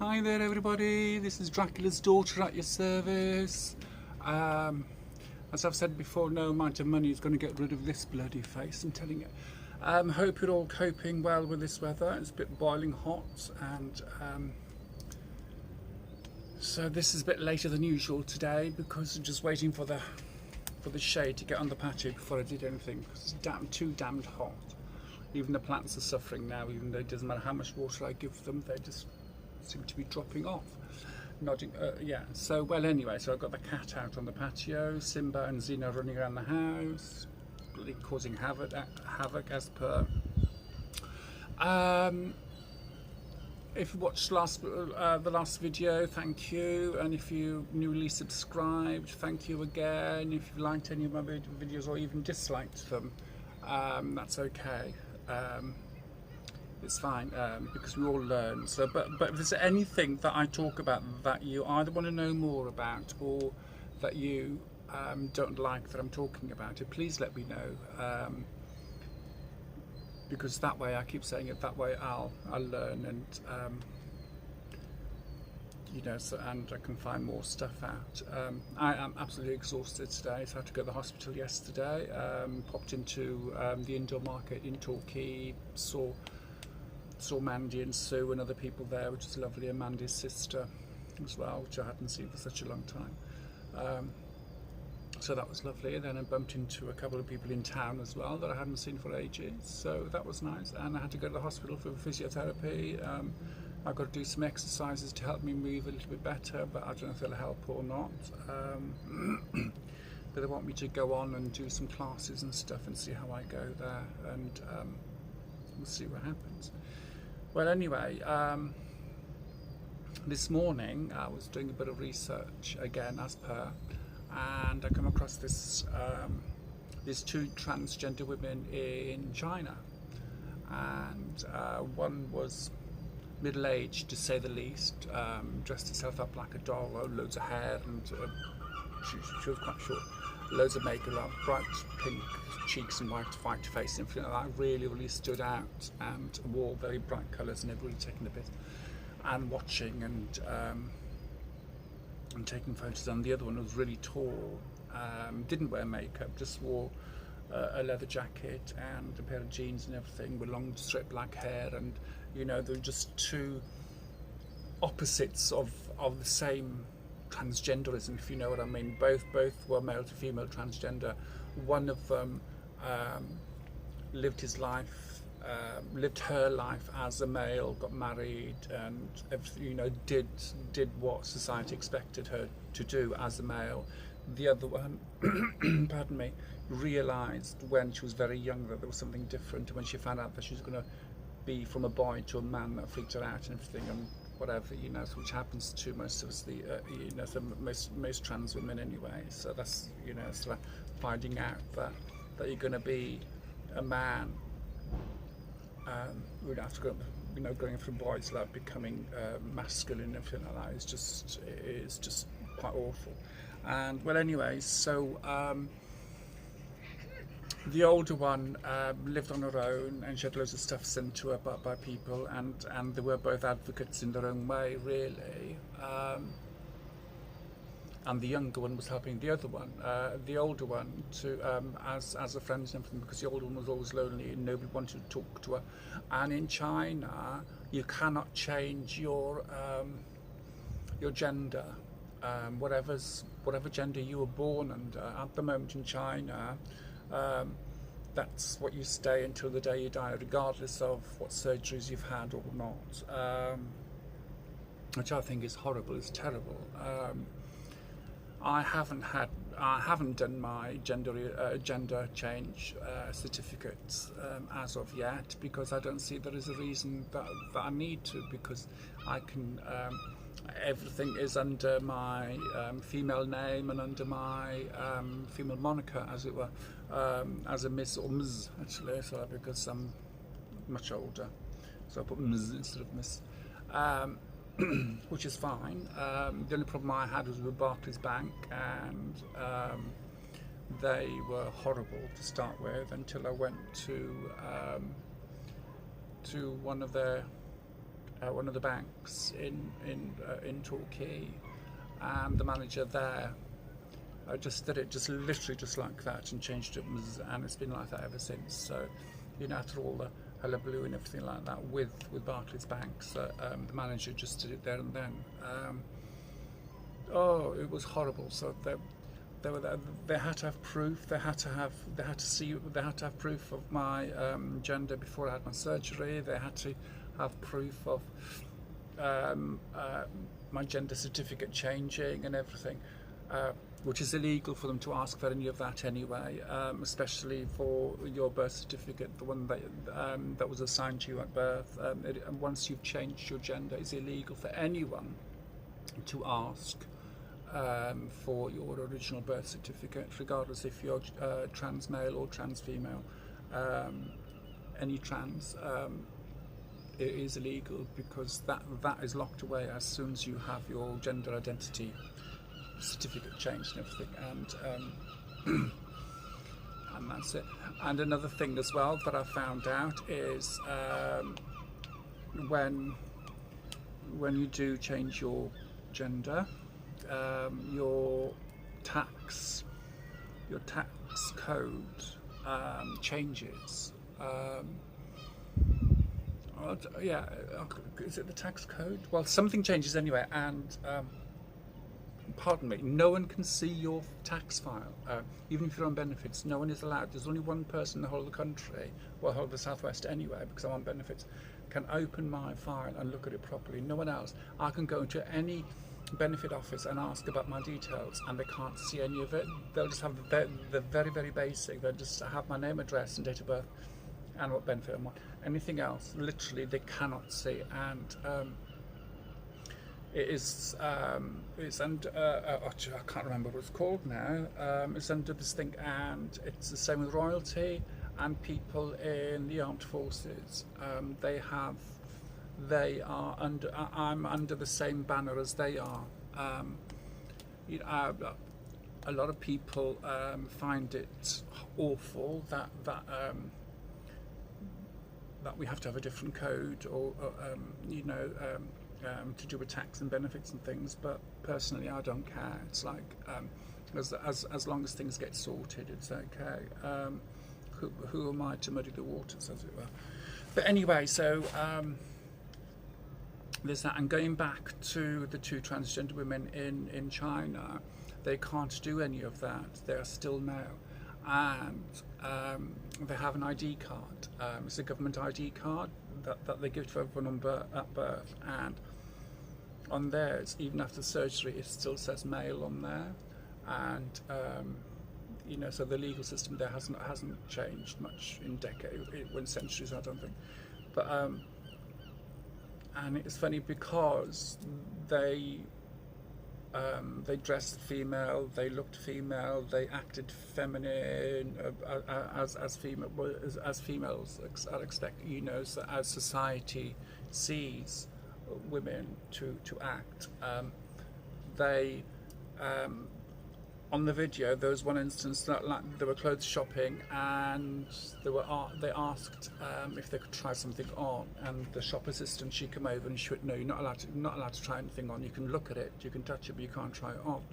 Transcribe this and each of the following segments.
Hi there everybody, this is Dracula's daughter at your service. As I've said before, no amount of money is going to get rid of this bloody face, I'm telling you. Hope you're all coping well with this weather. It's a bit boiling hot, and so this is a bit later than usual today because I'm just waiting for the shade to get on the patio before I did anything, because it's too damned hot. Even the plants are suffering now, even though it doesn't matter how much water I give them, they just seem to be dropping off. Yeah, so well anyway, so I've got the cat out on the patio, Simba and Zena running around the house, really causing havoc as per. If you watched the last video, thank you, and if you newly subscribed, thank you again. If you liked any of my videos or even disliked them, that's okay. It's fine, because we all learn. So, but if there's anything that I talk about that you either want to know more about or that you don't like that I'm talking about it, please let me know. Because that way, I keep saying it, that way I'll learn, and you know, so, and I can find more stuff out. I am absolutely exhausted today, so I had to go to the hospital yesterday. Popped into the indoor market in Torquay, saw Mandy and Sue and other people there, which is lovely, and Mandy's sister as well, which I hadn't seen for such a long time. So that was lovely. And then I bumped into a couple of people in town as well that I hadn't seen for ages, so that was nice. And I had to go to the hospital for physiotherapy. I've got to do some exercises to help me move a little bit better, but I don't know if it'll help or not. But they want me to go on and do some classes and stuff and see how I go there, and we'll see what happens. Well, anyway, this morning I was doing a bit of research again, as per, and I come across these two transgender women in China, and one was middle-aged, to say the least, dressed herself up like a doll, loads of hair, and she was quite short, loads of makeup, bright pink cheeks and white face and everything like that. Really stood out, and wore very bright colours, and everybody taking a bit and watching and taking photos. And the other one was really tall, didn't wear makeup, just wore a leather jacket and a pair of jeans and everything, with long straight black hair. And you know, they were just two opposites of the same transgenderism, if you know what I mean. Both were male to female transgender. One of them lived her life as a male, got married, and everything, you know, did what society expected her to do as a male. The other one, pardon me, realised when she was very young that there was something different, and when she found out that she was going to be from a boy to a man, that freaked her out and everything, and whatever, you know, which happens to most of us, you know, so most trans women anyway. So that's, you know, sort of finding out that you're going to be a man, we'd have to go, you know, going from boys, like becoming masculine and everything like that, is just quite awful. And well, anyway, so the older one lived on her own, and she had loads of stuff sent to her by people, and they were both advocates in their own way, really. And the younger one was helping the other one, the older one, to as a friend and everything, because the older one was always lonely and nobody wanted to talk to her. And in China, you cannot change your gender, whatever gender you were born under. At the moment in China, that's what you stay until the day you die, regardless of what surgeries you've had or not, which I think is horrible, it's terrible. I haven't done my gender change certificate as of yet, because I don't see there is a reason that I need to, because I can, everything is under my female name and under my female moniker, as it were, as a Miss or Ms, actually, so because I'm much older, so I put Ms instead of Miss. Which is fine. The only problem I had was with Barclays Bank, and they were horrible to start with, until I went to one of their one of the banks in Torquay, and the manager there just did it just literally just like that and changed it, and it's been like that ever since. So, you know, after all the hullabaloo and everything like that with Barclays Bank, so, the manager just did it there and then. Oh, it was horrible. So they had to have proof. They had to have proof of my gender before I had my surgery. They had to have proof of my gender certificate changing and everything, which is illegal for them to ask for any of that anyway, especially for your birth certificate, the one that was assigned to you at birth. And once you've changed your gender, it's illegal for anyone to ask for your original birth certificate, regardless if you're trans male or trans female. Any trans, it is illegal, because that is locked away as soon as you have your gender identity certificate changed and everything, and that's it. And another thing as well that I found out is when you do change your gender, your tax code changes. Yeah, is it the tax code? Well, something changes anyway, and pardon me, no one can see your tax file, even if you're on benefits. No one is allowed. There's only one person in the whole of the country, well, whole of the southwest anyway, because I'm on benefits, can open my file and look at it properly. No one else. I can go into any benefit office and ask about my details, and they can't see any of it. They'll just have the very, very basic. They'll just have my name, address, and date of birth, and what benefit I'm on. Anything else, literally, they cannot see. And it's under I can't remember what it's called now. It's under this thing, and it's the same with royalty and people in the armed forces. I'm under the same banner as they are. You know, a lot of people find it awful that we have to have a different code, or you know, to do with tax and benefits and things. But personally, I don't care. It's like as long as things get sorted, it's okay. Who am I to muddy the waters, as it were? But anyway, so there's that. And going back to the two transgender women in China, they can't do any of that. They're still male, and they have an ID card. It's a government ID card that they give to everyone at birth, and on theirs, even after surgery, it still says male on there. And you know, so the legal system there hasn't changed much in decades, in centuries, I don't think. But and it's funny because they dressed female, they looked female, they acted feminine, as females are expected, you know, so as society sees women to act. They on the video, there was one instance that, like, they were clothes shopping, and they asked if they could try something on, and the shop assistant, she came over and she went, "No, you're not allowed to try anything on. You can look at it, you can touch it, but you can't try it on."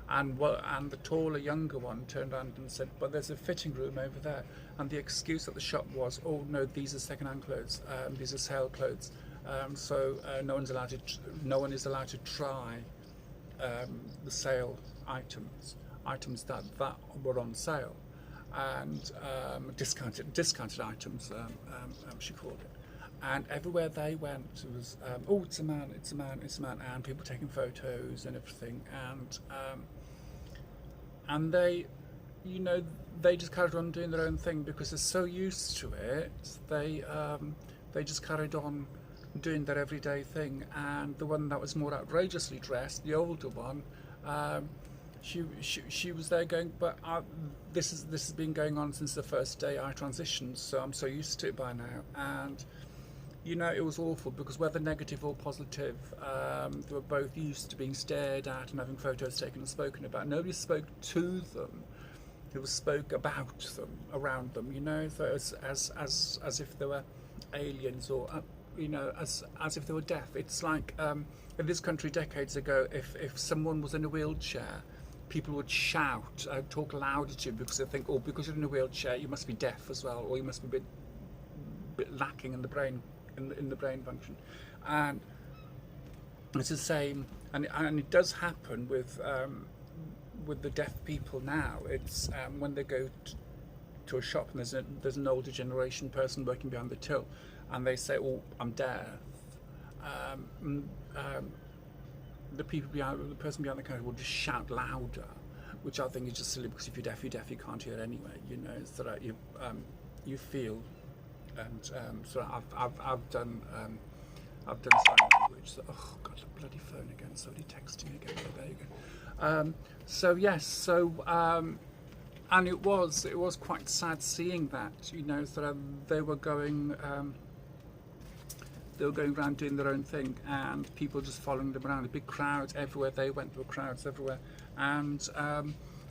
And the taller, younger one turned around and said, "But there's a fitting room over there." And the excuse at the shop was, "Oh no, these are second-hand clothes. These are sale clothes. So no one is allowed to try the sale items that were on sale, and discounted items, she called it." And everywhere they went, it was, "Oh, it's a man, and people taking photos and everything, and they, you know, they just carried on doing their own thing because they're so used to it. They just carried on doing their everyday thing. And the one that was more outrageously dressed, the older one, she was there going, "But this has been going on since the first day I transitioned, so I'm so used to it by now." And you know, it was awful because whether negative or positive, they were both used to being stared at and having photos taken and spoken about. Nobody spoke to them; it was spoke about them, around them. You know, so as if they were aliens or as if they were deaf. It's like in this country decades ago, if someone was in a wheelchair, people would shout, talk louder to you because they think, oh, because you're in a wheelchair, you must be deaf as well, or you must be a bit lacking in the brain, in the brain function. And it's the same, and it does happen with the deaf people now. It's when they go to a shop and there's an older generation person working behind the till, and they say, "Oh, I'm deaf." The person behind the counter will just shout louder, which I think is just silly, because if you're deaf, you're deaf. You can't hear anyway. So that you feel, and so I've done sign language. So, oh God, the bloody phone again! Somebody texting me again. Oh, there you go. So yes, and it was quite sad seeing that. So they were going around doing their own thing, and people just following them around. A big crowd everywhere they went. There were crowds everywhere, and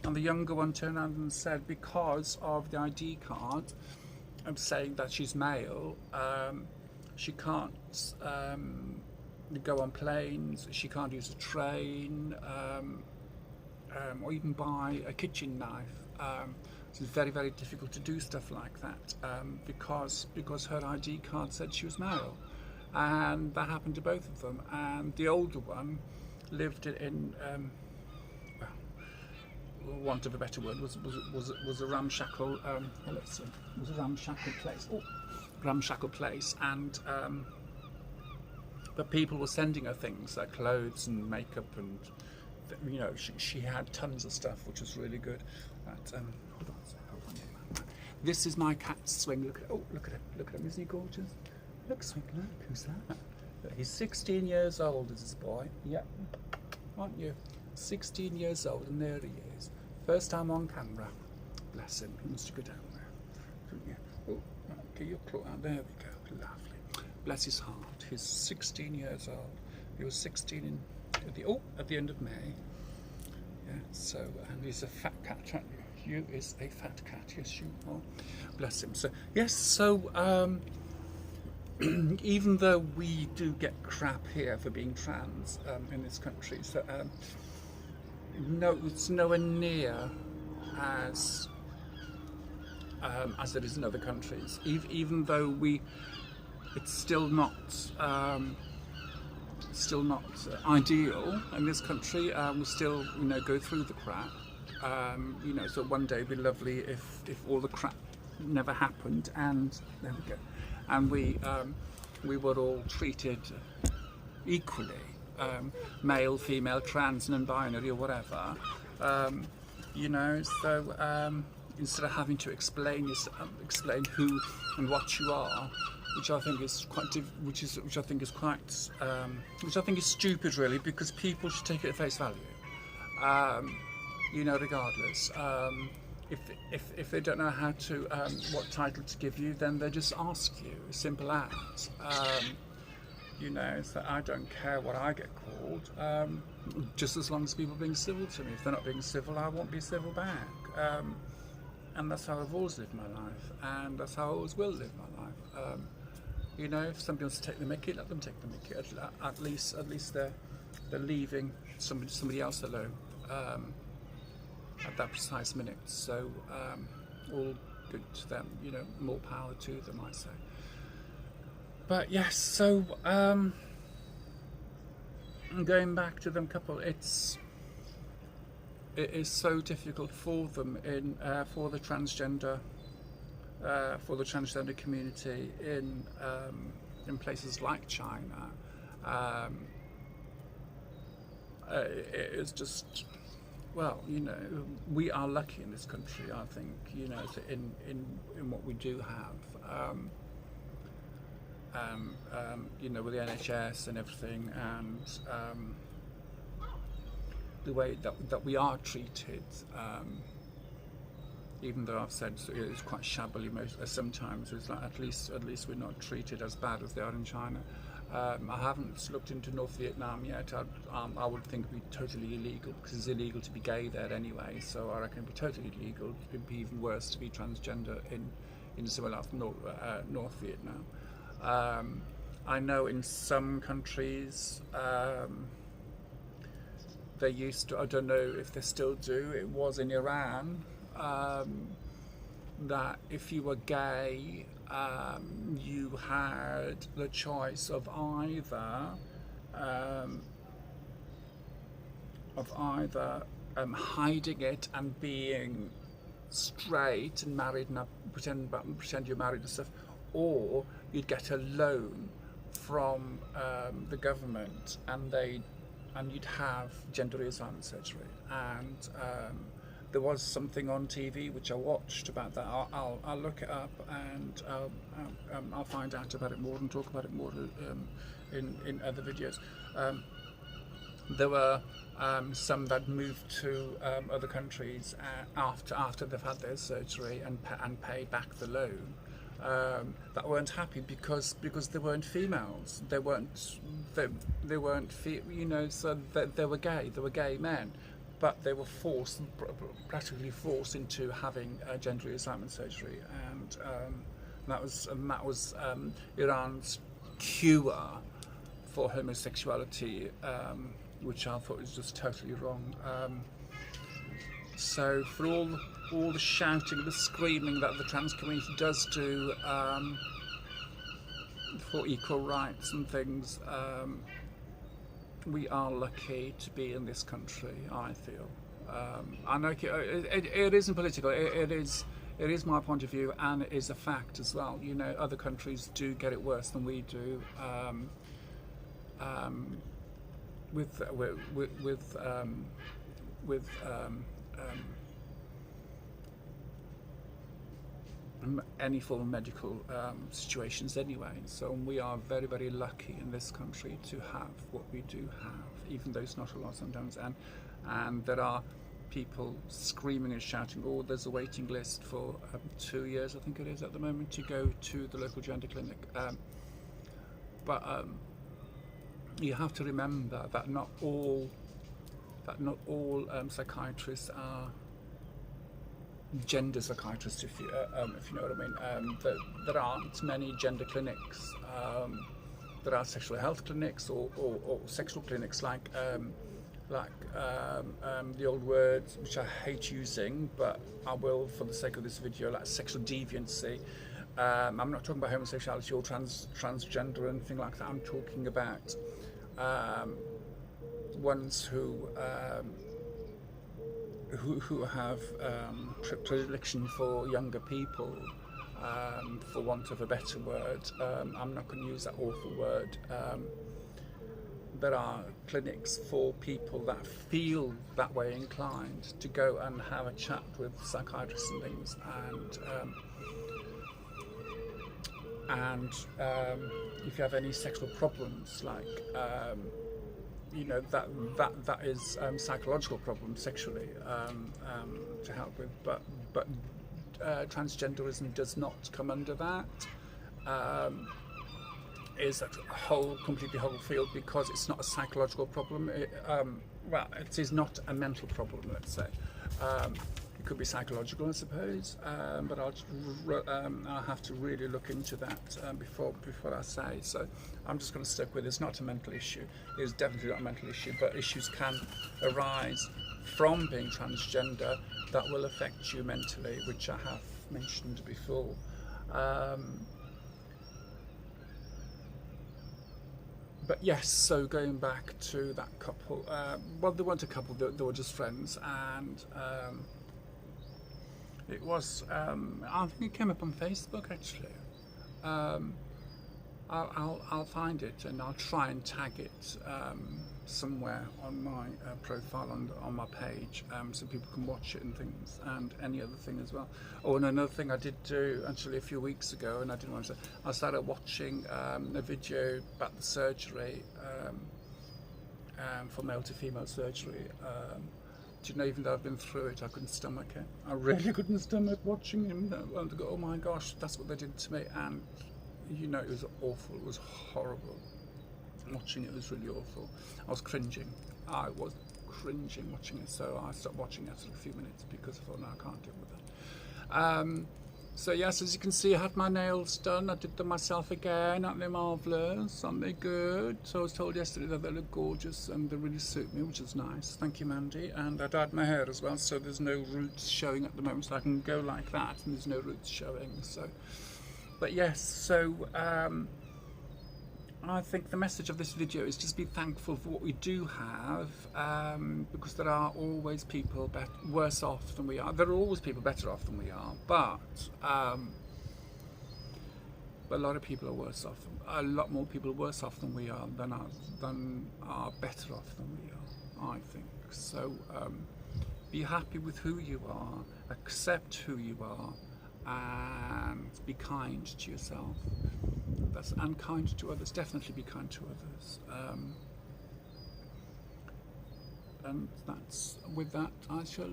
the younger one turned around and said, because of the ID card, I'm saying that she's male, she can't go on planes, she can't use a train, or even buy a kitchen knife. It's very, very difficult to do stuff like that because her ID card said she was male, and that happened to both of them. And the older one lived in well, want of a better word, was a ramshackle. Let's see, was a ramshackle place. Oh, ramshackle place, and but people were sending her things like clothes and makeup, and she had tons of stuff, which was really good. But, hold on a sec, hold on. This is my cat Swing. Look at him. Isn't he gorgeous? Look, Swing, look, who's that? Look, he's 16 years old, is this boy. Yep, aren't you? 16 years old, and there he is. First time on camera. Bless him. He wants to go down there. Oh, okay, you're close. There we go. Lovely. Bless his heart. He's 16 years old. He was 16 at the end of May. Yeah. So, and he's a fat cat, aren't you? You is a fat cat. Yes, you are. Bless him. So yes. So even though we do get crap here for being trans in this country, so no, it's nowhere near as it is in other countries. Even though it's still not ideal in this country. We still go through the crap. So one day it'd be lovely if all the crap never happened, and there we go, and we were all treated equally, male, female, trans, non-binary, or whatever. So instead of having to explain who and what you are, which I think is stupid, really, because people should take it at face value. Regardless. If they don't know how to what title to give you, then they just ask you. Simple as. So I don't care what I get called, just as long as people are being civil to me. If they're not being civil, I won't be civil back. And that's how I've always lived my life, and that's how I always will live my life. If somebody wants to take the mickey, let them take the mickey. At least they're leaving somebody else alone at that precise minute. So all good to them. More power to them, I say. But yes, so going back to them couple, it is so difficult for them for the transgender community in places like China. It is just, well, we are lucky in this country, I think, in what we do have. With the NHS and everything, and the way that we are treated, even though I've said it's quite shabbily sometimes, it's like at least we're not treated as bad as they are in China. I haven't looked into North Vietnam yet. I would think it'd be totally illegal, because it's illegal to be gay there anyway. So I reckon it'd be totally illegal. It'd be even worse to be transgender in somewhere like North Vietnam. I know in some countries they used to, I don't know if they still do, it was in Iran, that if you were gay, you had the choice of either hiding it and being straight and married and pretend you're married and stuff, or you'd get a loan from the government and you'd have gender reassignment surgery. And there was something on TV which I watched about that. I'll look it up and I'll find out about it more and talk about it more in other videos. There were some that moved to other countries after they've had their surgery and pay back the loan. That weren't happy because they weren't females. They weren't you know, so they were gay men, but they were practically forced into having gender reassignment surgery, and that was Iran's cure for homosexuality, which I thought was just totally wrong. So for all the shouting, the screaming that the trans community does do for equal rights and things, we are lucky to be in this country, I feel. I know it isn't political, it is my point of view, and it is a fact as well. You know, other countries do get it worse than we do. With any form of medical situations anyway. So we are very, very lucky in this country to have what we do have, even though it's not a lot sometimes. And there are people screaming and shouting, oh, there's a waiting list for 2 years, I think it is at the moment, to go to the local gender clinic. But you have to remember that not all psychiatrists are gender psychiatrists, if you know what I mean. There aren't many gender clinics. There are sexual health clinics or sexual clinics like the old word which I hate using, but I will for the sake of this video, like sexual deviancy. I'm not talking about homosexuality or transgender or anything like that. I'm talking about ones who have predilection for younger people, for want of a better word. I'm not going to use that awful word. There are clinics for people that feel that way inclined to go and have a chat with psychiatrists and things, and if you have any sexual problems, like you know, that is psychological problems sexually to help with, but transgenderism does not come under that. Is a completely whole field, because it's not a psychological problem. Well, it is not a mental problem, let's say. It could be psychological, I suppose, but I'll have to really look into that before I say. So I'm just going to stick with it's not a mental issue. It is definitely not a mental issue, but issues can arise from being transgender that will affect you mentally, which I have mentioned before. But yes, so going back to that couple, well, they weren't a couple, they were just friends, and it was, I think it came up on Facebook actually. I'll find it and I'll try and tag it somewhere on my profile on my page, so people can watch it and things, and any other thing as well. Oh, and another thing I did do actually a few weeks ago, and I didn't want to say, I started watching a video about the surgery, for male to female surgery. Do you know, even though I've been through it, I couldn't stomach it. I really couldn't stomach watching him. And go, oh my gosh, that's what they did to me. And you know, it was awful. It was horrible. Watching it was really awful. I was cringing. I was cringing watching it. So I stopped watching it after a few minutes because I thought, no, I can't deal with that. So yes, as you can see, I had my nails done. I did them myself again. Aren't they marvellous? Aren't they good? So I was told yesterday that they look gorgeous and they really suit me, which is nice. Thank you, Mandy. And I dyed my hair as well, so there's no roots showing at the moment. So I can go like that and there's no roots showing. So, but yes, so I think the message of this video is just be thankful for what we do have, because there are always people worse off than we are. There are always people better off than we are, but a lot of people are worse off. A lot more people are worse off than we are than are better off than we are, I think. So be happy with who you are, accept who you are, and be kind to yourself. And kind to others. Definitely be kind to others. And with that, I shall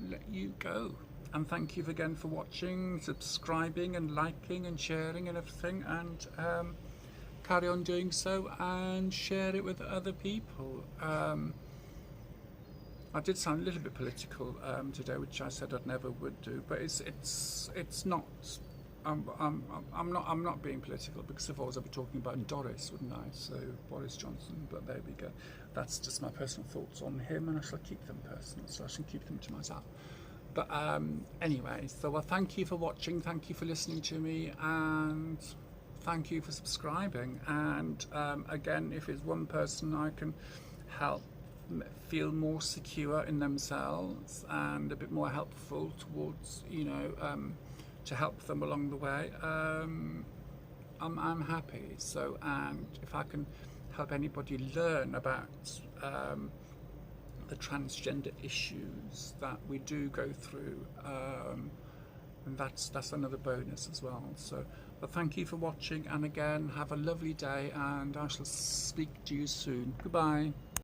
let you go. And thank you again for watching, subscribing and liking and sharing and everything, and carry on doing so and share it with other people. I did sound a little bit political today, which I said I'd never would do, but it's not. I'm not being political, because if I was, I'd be talking about Doris, wouldn't I? So Boris Johnson. But there we go. That's just my personal thoughts on him, and I shall keep them personal, so I shall keep them to myself. But anyway, so well, thank you for watching, thank you for listening to me, and thank you for subscribing. And again, if it's one person I can help feel more secure in themselves and a bit more helpful towards, to help them along the way, I'm happy. So, and if I can help anybody learn about the transgender issues that we do go through, and that's another bonus as well. So, but thank you for watching, and again, have a lovely day, and I shall speak to you soon. Goodbye.